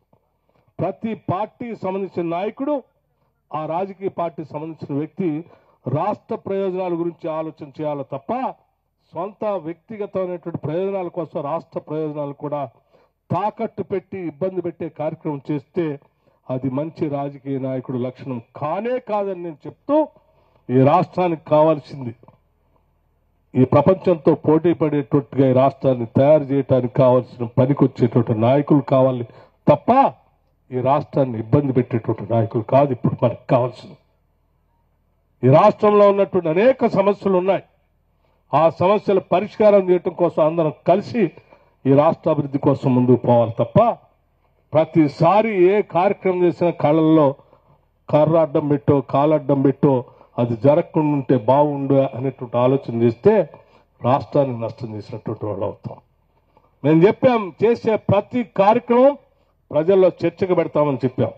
Speaker 1: ప్రతి పార్టీకి సంబంధించిన నాయకుడు, ఆ రాజకీయ పార్టీకి సంబంధించిన వ్యక్తి రాష్ట్ర ప్రయోజనాల గురించి ఆలోచన చేయాలి తప్ప సొంత వ్యక్తిగతమైనటువంటి ప్రయోజనాల కోసం రాష్ట్ర ప్రయోజనాలు కూడా తాకట్టు పెట్టి ఇబ్బంది పెట్టే కార్యక్రమం చేస్తే అది మంచి రాజకీయ నాయకుడు లక్షణం కానే కాదని నేను చెప్తూ, ఈ రాష్ట్రానికి కావాల్సింది ఈ ప్రపంచంతో పోటీ పడేటట్టుగా ఈ రాష్ట్రాన్ని తయారు చేయడానికి కావాల్సిన పనికొచ్చేటువంటి నాయకులు కావాలి తప్ప ఈ రాష్ట్రాన్ని ఇబ్బంది పెట్టేటువంటి నాయకులు కాదు ఇప్పుడు మనకు కావాల్సింది. ఈ రాష్ట్రంలో ఉన్నటువంటి అనేక సమస్యలు ఉన్నాయి. ఆ సమస్యల పరిష్కారం చేయడం కోసం అందరం కలిసి ఈ రాష్ట్ర అభివృద్ధి కోసం ముందుకు పోవాలి తప్ప ప్రతిసారి ఏ కార్యక్రమం చేసినా కళ్ళల్లో కర్ర అడ్డం పెట్టో కాలడ్డం పెట్టో అది జరగకుండా ఉంటే బాగుండు అనేటువంటి ఆలోచన చేస్తే రాష్ట్రాన్ని నష్టం చేసినటువంటి వాళ్ళు అవుతాం. మేము చెప్పాం, చేసే ప్రతి కార్యక్రమం ప్రజల్లో చర్చకు పెడతామని చెప్పాం.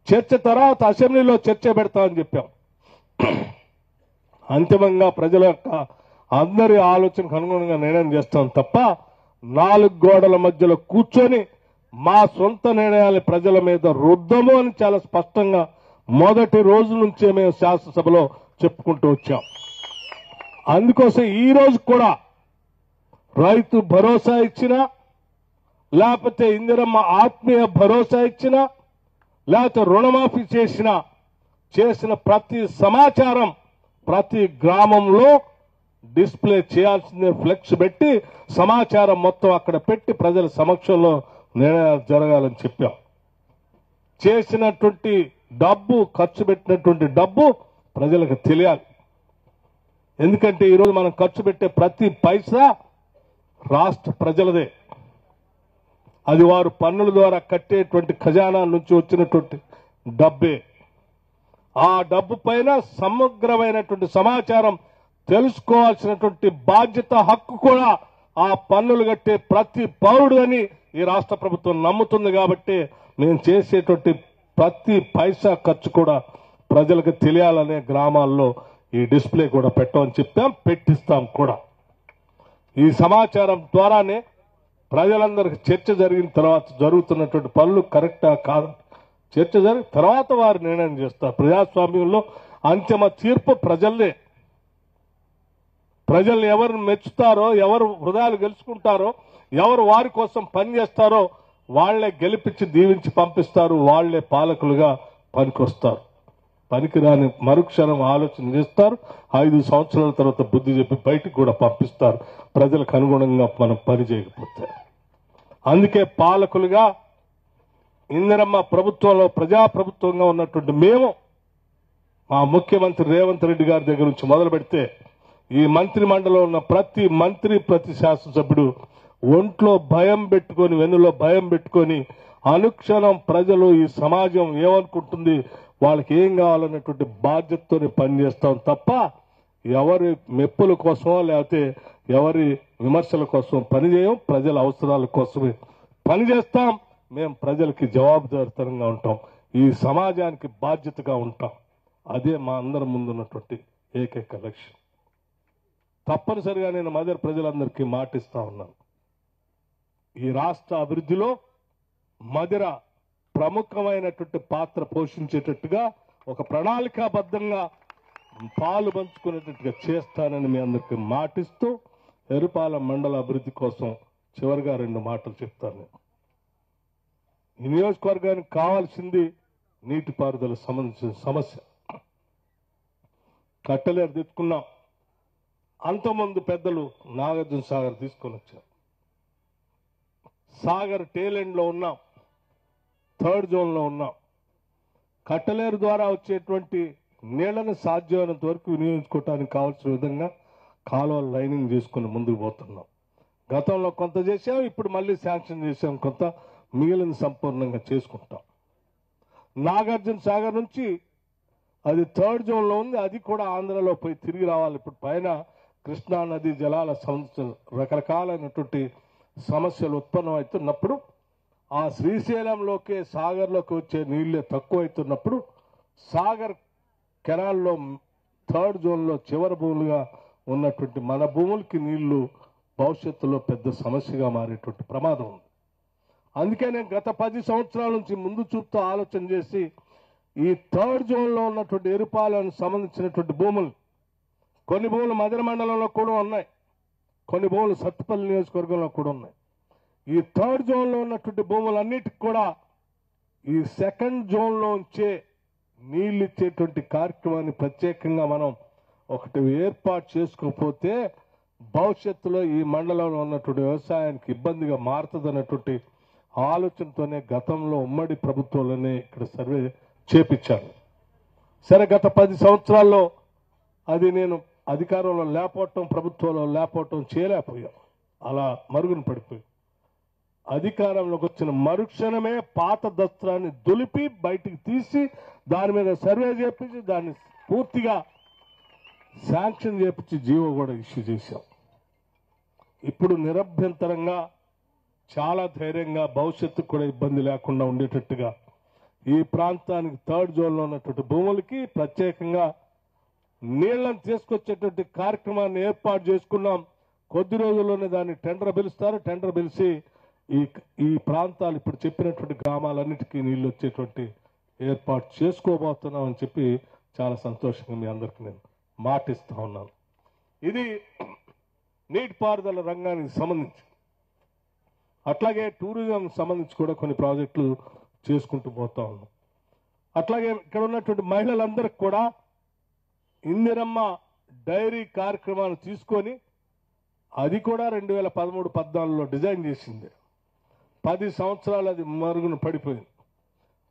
Speaker 1: చర్చ తర్వాత అసెంబ్లీలో చర్చ పెడతామని చెప్పాం. అంతిమంగా ప్రజల యొక్క అందరి ఆలోచనకు అనుగుణంగా నిర్ణయం చేస్తాం తప్ప 4 గోడల మధ్యలో కూర్చొని మా సొంత నిర్ణయాలు ప్రజల మీద రుద్దము అని చాలా స్పష్టంగా మొదటి రోజు నుంచే మేము శాసనసభలో చెప్పుకుంటూ వచ్చాం. అందుకోసం ఈ రోజు కూడా రైతు భరోసా ఇచ్చినా, లేకపోతే ఇందిరమ్మ ఆత్మీయ భరోసా ఇచ్చినా, లేకపోతే రుణమాఫీ చేసిన ప్రతి సమాచారం ప్రతి గ్రామంలో డిస్ప్లే చేయాల్సిందే. ఫ్లెక్స్ పెట్టి సమాచారం మొత్తం అక్కడ పెట్టి ప్రజల సమక్షంలో నిర్ణయాలు జరగాలని చెప్పాం. చేసినటువంటి డబ్బు, ఖర్చు పెట్టినటువంటి డబ్బు ప్రజలకు తెలియాలి. ఎందుకంటే ఈరోజు మనం ఖర్చు పెట్టే ప్రతి పైసా రాష్ట్ర ప్రజలదే. అది వారు పన్నుల ద్వారా కట్టేటువంటి ఖజానా నుంచి వచ్చినటువంటి డబ్బే. ఆ డబ్బు పైన సమగ్రమైనటువంటి సమాచారం తెలుసుకోవాల్సినటువంటి బాధ్యత, హక్కు కూడా ఆ పన్నులు కట్టే ప్రతి పౌరుడు అని ఈ రాష్ట్ర ప్రభుత్వం నమ్ముతుంది. కాబట్టి మేము చేసేటువంటి ప్రతి పైసా ఖర్చు కూడా ప్రజలకు తెలియాలనే గ్రామాల్లో ఈ డిస్ప్లే కూడా పెట్టమని చెప్పాం, పెట్టిస్తాం కూడా. ఈ సమాచారం ద్వారానే ప్రజలందరికీ చర్చ జరిగిన తర్వాత జరుగుతున్నటువంటి పనులు కరెక్టా కాదు చర్చ జరిగిన తర్వాత వారు నిర్ణయం చేస్తారు. ప్రజాస్వామ్యంలో అంతిమ తీర్పు ప్రజల్నే. ప్రజల్ని ఎవరు మెచ్చుతారో, ఎవరు హృదయాలు గెలుచుకుంటారో, ఎవరు వారి కోసం పనిచేస్తారో వాళ్లే గెలిపించి దీవించి పంపిస్తారు. వాళ్లే పాలకులుగా పనికొస్తారు. పనికిరాని మరుక్షణం ఆలోచన చేస్తారు. 5 సంవత్సరాల తర్వాత బుద్ధి చెప్పి బయటకు కూడా పంపిస్తారు, ప్రజలకు అనుగుణంగా మనం పని చేయకపోతే. అందుకే పాలకులుగా ఇందిరమ్మ ప్రభుత్వంలో ప్రజాప్రభుత్వంగా ఉన్నటువంటి మేము, మా ముఖ్యమంత్రి రేవంత్ రెడ్డి గారి దగ్గర నుంచి మొదలు పెడితే ఈ మంత్రి మండలిలో ఉన్న ప్రతి మంత్రి, ప్రతి శాసనసభ్యుడు ఒంట్లో భయం పెట్టుకొని, వెన్నులో భయం పెట్టుకొని అనుక్షణం ప్రజలు, ఈ సమాజం ఏమనుకుంటుంది, వాళ్ళకి ఏం కావాలనేటువంటి బాధ్యతతోనే పనిచేస్తాం తప్ప ఎవరి మెప్పుల కోసమో లేకపోతే ఎవరి విమర్శల కోసం పనిచేయం. ప్రజల అవసరాల కోసమే పనిచేస్తాం. మేము ప్రజలకి జవాబుదారితనంగా ఉంటాం, ఈ సమాజానికి బాధ్యతగా ఉంటాం. అదే మా అందరి ముందున్నటువంటి ఏకైక లక్ష్యం. తప్పనిసరిగా నేను మదర్ ప్రజలందరికీ మాటిస్తా ఉన్నాను, ఈ రాష్ట్ర అభివృద్ధిలో మదిర ప్రముఖమైనటువంటి పాత్ర పోషించేటట్టుగా ఒక ప్రణాళికాబద్ధంగా పాలు పంచుకునేటట్టుగా చేస్తానని మీ అందరికీ మాటిస్తూ ఎరుపాల మండల అభివృద్ధి కోసం చివరిగా 2 మాటలు చెప్తాను. ఈ నియోజకవర్గానికి కావాల్సింది నీటిపారుదల సంబంధించిన సమస్య. కట్టలేరు తెచ్చుకున్నాం. అంతమంది పెద్దలు నాగార్జున సాగర్ తీసుకొని వచ్చారు. సాగర్ టేలెండ్ లో ఉన్నాం. థర్డ్ జోన్లో ఉన్నాం. కట్టలేరు ద్వారా వచ్చేటువంటి నీళ్లను సాధ్యమైనంత వరకు వినియోగించుకోవడానికి కావాల్సిన విధంగా కాలువలు లైనింగ్ చేసుకుని ముందుకు పోతున్నాం. గతంలో కొంత చేసాం, ఇప్పుడు మళ్ళీ శాంక్షన్ చేసాం, కొంత మిగిలిన సంపూర్ణంగా చేసుకుంటాం. నాగార్జున సాగర్ నుంచి అది థర్డ్ జోన్లో ఉంది, అది కూడా ఆంధ్రలో పోయి తిరిగి రావాలి. ఇప్పుడు పైన కృష్ణా నది జలాల సంబంధించిన రకరకాలైనటువంటి సమస్యలు ఉత్పన్నమవుతున్నప్పుడు ఆ శ్రీశైలంలోకే సాగర్లోకి వచ్చే నీళ్ళే తక్కువ అవుతున్నప్పుడు సాగర్ కెనాల్లో థర్డ్ జోన్లో చివరి భూములుగా ఉన్నటువంటి మన భూములకి నీళ్లు భవిష్యత్తులో పెద్ద సమస్యగా మారేటువంటి ప్రమాదం ఉంది. అందుకే నేను గత 10 సంవత్సరాల నుంచి ముందు చూపుతూ ఆలోచన చేసి ఈ థర్డ్ జోన్లో ఉన్నటువంటి ఎరుపాలను సంబంధించినటువంటి భూములు, కొన్ని భూములు మదన మండలంలో కూడా ఉన్నాయి, కొన్ని భూములు సత్తుపల్లి నియోజకవర్గంలో కూడా ఉన్నాయి. ఈ థర్డ్ జోన్లో ఉన్నటువంటి భూములన్నిటికి కూడా ఈ సెకండ్ జోన్లో ఉంచే నీళ్ళు ఇచ్చేటువంటి కార్యక్రమాన్ని ప్రత్యేకంగా మనం ఒకటి ఏర్పాటు చేసుకోకపోతే భవిష్యత్తులో ఈ మండలంలో ఉన్నటువంటి వ్యవసాయానికి ఇబ్బందిగా మారుతుందన్నటువంటి ఆలోచనతోనే గతంలో ఉమ్మడి ప్రభుత్వంలోనే ఇక్కడ సర్వే చేపించాను. సరే, గత 10 సంవత్సరాల్లో అది నేను అధికారంలో లేకపోవటం, ప్రభుత్వంలో లేకపోవటం చేయలేకపోయాం. అలా మరుగున పడిపోయి అధికారంలోకి వచ్చిన మరుక్షణమే పాత దస్త్రాన్ని దులిపి బయటికి తీసి దాని మీద సర్వే చేపించి దాన్ని పూర్తిగా శాంక్షన్ చేపించి జీవో కూడా ఇష్యూ చేశాం. ఇప్పుడు నిరభ్యంతరంగా చాలా ధైర్యంగా భవిష్యత్తుకు కూడా ఇబ్బంది లేకుండా ఉండేటట్టుగా ఈ ప్రాంతానికి థర్డ్ జోన్లో ఉన్నటువంటి భూములకి ప్రత్యేకంగా నీళ్లను తీసుకొచ్చేటువంటి కార్యక్రమాన్ని ఏర్పాటు చేసుకున్నాం. కొద్ది రోజుల్లోనే దాన్ని టెండర్ పిలుస్తారు. టెండర్ పిలిచి ఈ ప్రాంతాలు ఇప్పుడు చెప్పినటువంటి గ్రామాలన్నిటికీ నీళ్లు వచ్చేటువంటి ఏర్పాటు చేసుకోబోతున్నాం అని చెప్పి చాలా సంతోషంగా మీ అందరికీ నేను మాటిస్తా ఉన్నాను. ఇది నీటిపారుదల రంగానికి సంబంధించి. అట్లాగే టూరిజం సంబంధించి కూడా కొన్ని ప్రాజెక్టులు చేసుకుంటూ పోతా ఉన్నాం. అట్లాగే ఇక్కడ ఉన్నటువంటి మహిళలందరికీ కూడా ఇందిరమ్మ డైరీ కార్యక్రమాన్ని తీసుకొని అది కూడా 2013-14లో డిజైన్ చేసింది. 10 సంవత్సరాలు అది మరుగున పడిపోయింది.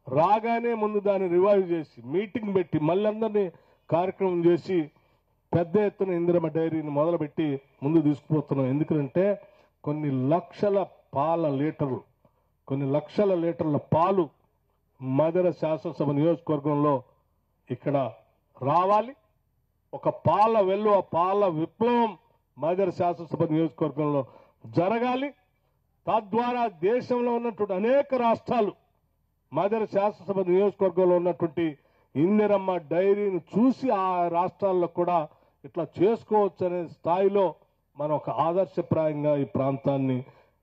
Speaker 1: రాగానే ముందు దాన్ని రివైవ్ చేసి మీటింగ్ పెట్టి మళ్ళీ అందరినీ కార్యక్రమం చేసి పెద్ద ఎత్తున ఇందిరమ్మ డైరీని మొదలుపెట్టి ముందు తీసుకుపోతున్నాం. ఎందుకంటే కొన్ని లక్షల లీటర్ల పాలు మదర శాసనసభ నియోజకవర్గంలో ఇక్కడ రావాలి. ఒక పాల విప్లవం మదర శాసనసభ నియోజకవర్గంలో జరగాలి. తద్వారా దేశంలో ఉన్నటువంటి అనేక రాష్ట్రాలు మదర శాసనసభ నియోజకవర్గంలో ఉన్నటువంటి ఇందిరమ్మ డైరీని చూసి ఆ రాష్ట్రాల్లో కూడా ఇట్లా చేసుకోవచ్చు అనే స్థాయిలో మనం ఒక ఆదర్శప్రాయంగా ఈ ప్రాంతాన్ని,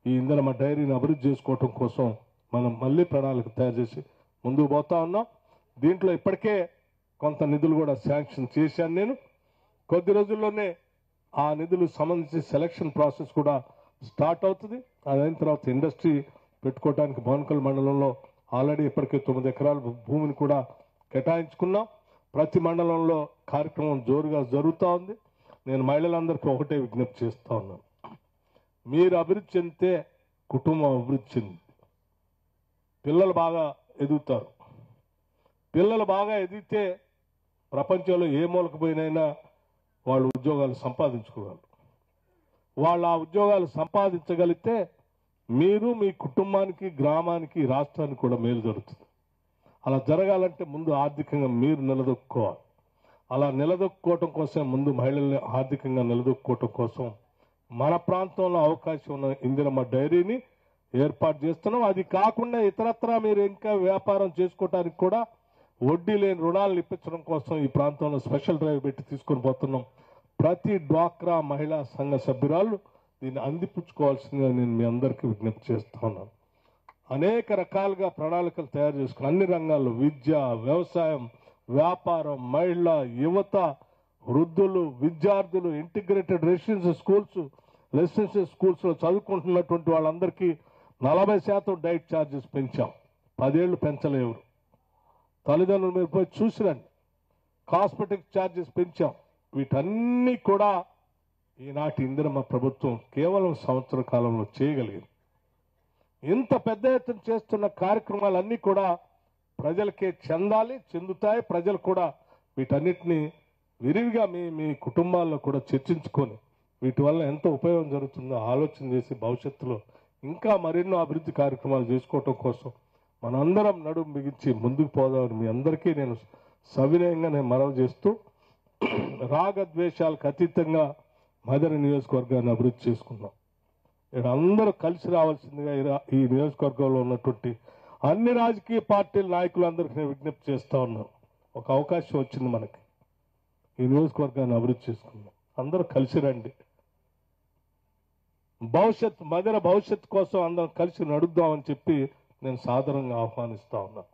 Speaker 1: ఈ ఇందిరమ్మ డైరీని అభివృద్ధి చేసుకోవటం కోసం మనం మళ్ళీ ప్రణాళిక తయారు చేసి ముందుకు పోతా ఉన్నాం. దీంట్లో ఇప్పటికే కొంత నిధులు కూడా శాంక్షన్ చేశాను నేను. కొద్ది రోజుల్లోనే ఆ నిధులు సంబంధించి సెలక్షన్ ప్రాసెస్ కూడా స్టార్ట్ అవుతుంది. అదైన తర్వాత ఇండస్ట్రీ పెట్టుకోవడానికి భవనకల్ మండలంలో ఆల్రెడీ ఇప్పటికే 9 ఎకరాల భూమిని కూడా కేటాయించుకున్నాం. ప్రతి మండలంలో కార్యక్రమం జోరుగా జరుగుతూ ఉంది. నేను మహిళలందరికీ ఒకటే విజ్ఞప్తి చేస్తూ ఉన్నాను. మీరు అభివృద్ధి చెందితే కుటుంబం అభివృద్ధి చెంది పిల్లలు బాగా ఎదుగుతారు. పిల్లలు బాగా ఎదిగితే ప్రపంచంలో ఏ మూలకు పోయినైనా వాళ్ళు ఉద్యోగాలు సంపాదించుకోగలరు. వాళ్ళు ఆ ఉద్యోగాలు సంపాదించగలిగితే మీరు మీ కుటుంబానికి, గ్రామానికి, రాష్ట్రానికి కూడా మేలు జరుగుతుంది. అలా జరగాలంటే ముందు ఆర్థికంగా మీరు నిలదొక్కుకోవాలి. అలా నిలదొక్కుకోవటం కోసం ముందు మహిళల్ని ఆర్థికంగా నిలదొక్కుకోవటం కోసం మన ప్రాంతంలో అవకాశం ఉన్న ఇందిరమ్మ డైరీని ఏర్పాటు చేస్తున్నాం. అది కాకుండా ఇతరత్రా మీరు ఇంకా వ్యాపారం చేసుకోవడానికి కూడా వడ్డీ లేని రుణాలను ఇప్పించడం కోసం ఈ ప్రాంతంలో స్పెషల్ డ్రైవ్ పెట్టి తీసుకొని పోతున్నాం. ప్రతి డ్వాక్రా మహిళా సంఘ సభ్యురాలు దీన్ని అందిపుచ్చుకోవాల్సిందిగా నేను మీ అందరికీ విజ్ఞప్తి చేస్తా ఉన్నాను. అనేక రకాలుగా ప్రణాళికలు తయారు చేసుకుని అన్ని రంగాల్లో విద్య, వ్యవసాయం, వ్యాపారం, మహిళ, యువత, వృద్ధులు, విద్యార్థులు, ఇంటిగ్రేటెడ్ రెసిడెన్షియల్ స్కూల్స్లో చదువుకుంటున్నటువంటి వాళ్ళందరికీ 40% డైట్ ఛార్జెస్ పెంచాం. 10 ఏళ్ళు పెంచలేవు. తల్లిదండ్రులు మీరు పోయి చూసిరండి. కాస్మెటిక్ ఛార్జెస్ పెంచాం. వీటన్నీ కూడా ఈనాటి ఇందిరమ్మ ప్రభుత్వం కేవలం సంవత్సర కాలంలో చేయగలిగింది. ఇంత పెద్ద ఎత్తున చేస్తున్న కార్యక్రమాలన్నీ కూడా ప్రజలకే చెందుతాయి. ప్రజలు కూడా వీటన్నిటిని విరివిగా మీ కుటుంబాల్లో కూడా చర్చించుకొని వీటి వల్ల ఎంత ఉపయోగం జరుగుతుందో ఆలోచన చేసి భవిష్యత్తులో ఇంకా మరెన్నో అభివృద్ధి కార్యక్రమాలు చేసుకోవటం కోసం మనందరం నడుము బిగించి ముందుకు పోదామని మీ అందరికీ నేను సవినయంగా మనవి చేస్తూ రాగద్వేషాలకు అతీతంగా మదన నియోజకవర్గాన్ని అభివృద్ధి చేసుకుందాం. ఇక్కడ అందరూ కలిసి రావాల్సిందిగా ఈ నియోజకవర్గంలో ఉన్నటువంటి అన్ని రాజకీయ పార్టీల నాయకులందరికీ నేను విజ్ఞప్తి చేస్తా ఉన్నాను. ఒక అవకాశం వచ్చింది మనకి, ఈ నియోజకవర్గాన్ని అభివృద్ధి చేసుకుందాం. అందరూ కలిసి రండి. మదన భవిష్యత్తు కోసం అందరం కలిసి నడుద్దామని చెప్పి నేను సాధారణంగా ఆహ్వానిస్తా ఉన్నాను.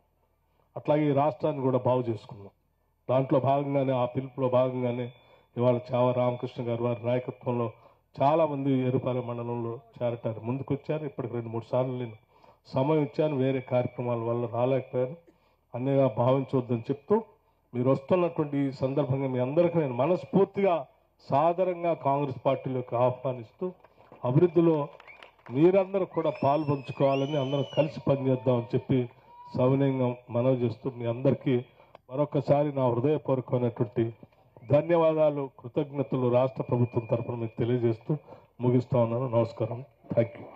Speaker 1: అట్లాగే ఈ రాష్ట్రాన్ని కూడా బాగు చేసుకుందాం. దాంట్లో భాగంగానే, ఆ పిలుపులో భాగంగానే ఇవాళ చావ రామకృష్ణ గారు వారి నాయకత్వంలో చాలా మంది ఎరుపాలెం మండలంలో చేరటానికి ముందుకొచ్చారు. ఇప్పటికి 2-3 సార్లు నేను సమయం ఇచ్చాను, వేరే కార్యక్రమాల వల్ల రాలేకపోయాను. అన్నగా భావించవద్దని చెప్తూ మీరు వస్తున్నటువంటి ఈ సందర్భంగా మీ అందరికీ నేను మనస్ఫూర్తిగా సాదరంగా కాంగ్రెస్ పార్టీలోకి ఆహ్వానిస్తూ అభివృద్ధిలో మీరందరూ కూడా పాల్పంచుకోవాలని, అందరం కలిసి పనిచేద్దామని చెప్పి సవినయంగా మనవి చేస్తూ మీ అందరికీ మరొకసారి నా హృదయపూర్వకమైనటువంటి ధన్యవాదాలు, కృతజ్ఞతలు రాష్ట్ర ప్రభుత్వం తరఫున మీకు తెలియజేస్తూ ముగిస్తా ఉన్నాను. నమస్కారం. Thank you.